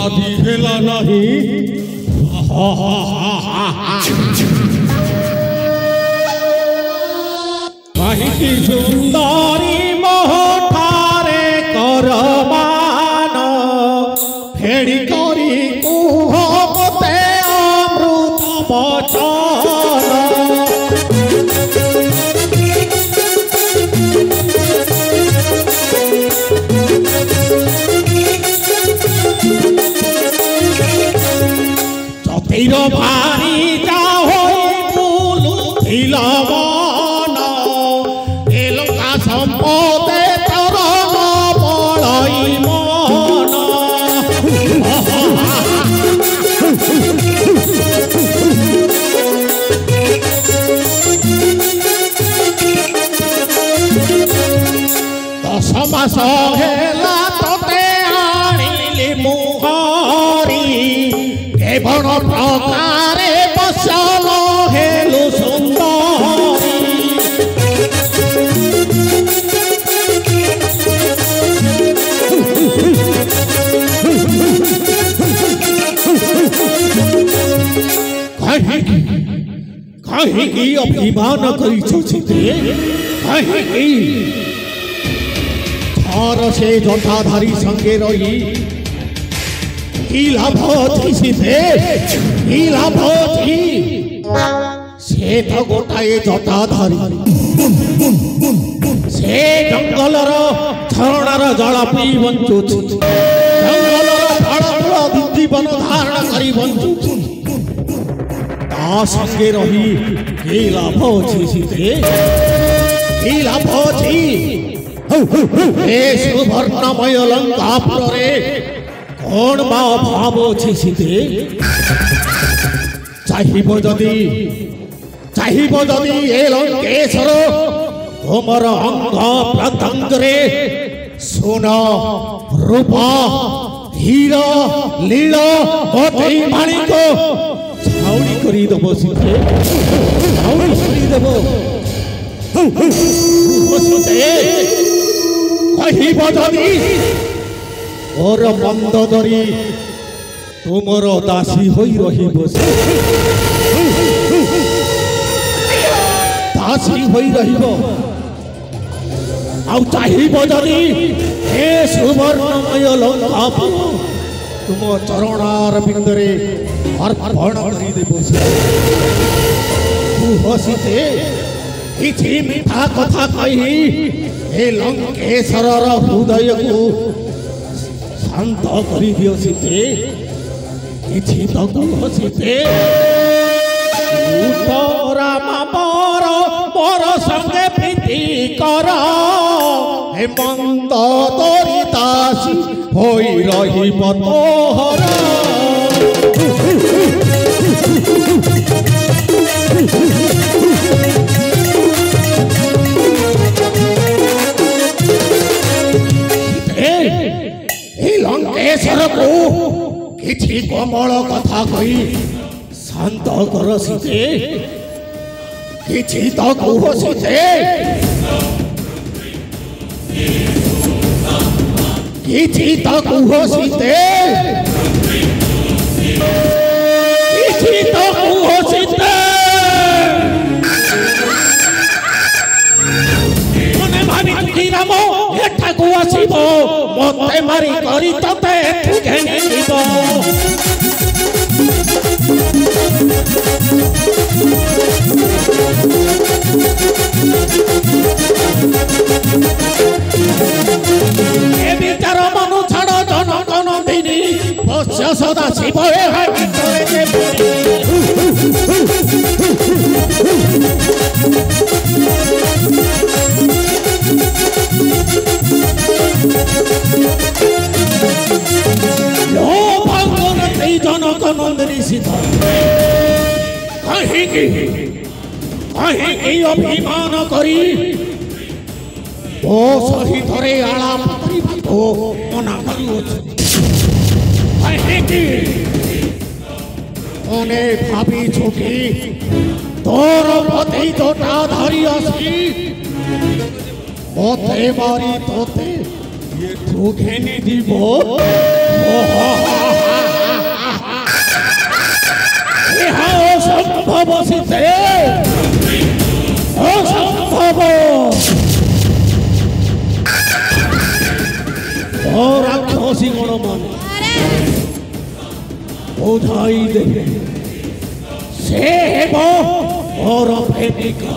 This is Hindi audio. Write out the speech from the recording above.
शादी हेला नहीं कहीं सुंदरी मोहठारे करमान फेड़ी करी कुह मते अमृत बचन चतिर भारी जा होई बुलु थिलवन एलका संपदे तरन पड़ई मन दस मास हेला तोते आनिली मुहरी केवल प्रकारे बसल हेलु सुंदरी कहीं की अभिमान करी कहीं थर से जटाधारी संगे रही की लाभ से तो गोटाए जटाधारी से जंगलर झरणार जल पी बंचुछि जंगलर फल जीवन धारण करी बंचुछि ता संगे रही की लाभ अछि सीते की लाभ अछि ए सुवर्णमय लंकापुर रे कौन बा भाव अछि सीते चाहिबो जदि ए लंकेश्वर तुमर अंग प्रत्यंग रे सोना रूपा हीरा लीला मोती माणिक छाउनी करी दबो सीते छाउनी करी दबो सीते कहिबो जदि और मंदोदरी तुमर दासी होई रहिबो दासी होई रहिबो आउ चाहिबो जदि हे सुवर्णमय लंकापुर तुम चरणार बिंदरे अर्पण करि देबो सीते किछि मिठा कथा कहि हे लंकेश्वर हृदय को शांत करी दियो सीते किछि तो कह सीते तो राम बर संगे प्रीति कर हे मंद तोरी दासी होई रहिब तोहर लंकेश्वर को किछि कोमल कथा कही शांत कर सीते किछि तो कह सीते किछि तो कह सीते किछि तो कह सीते मने भाबी की राम एठाकू आसीबो मते मारी करी तते घेनी जीव ए विचार मनु छाड़ जनक नंदिनी बस्य सदा शिव जनक नंदिनी सीता कहीं अभिमान करी ओ सहित आलाप मना कर भावी छुकी तोर पति तोटा धरी आसी मते मारी तोते ये ठुकेनी दीबो ବସି କ'ଣ ମାନେ ବୁଝାଇ ଦେବେ ସେ ହେବ ମୋର ପ୍ରେମିକା।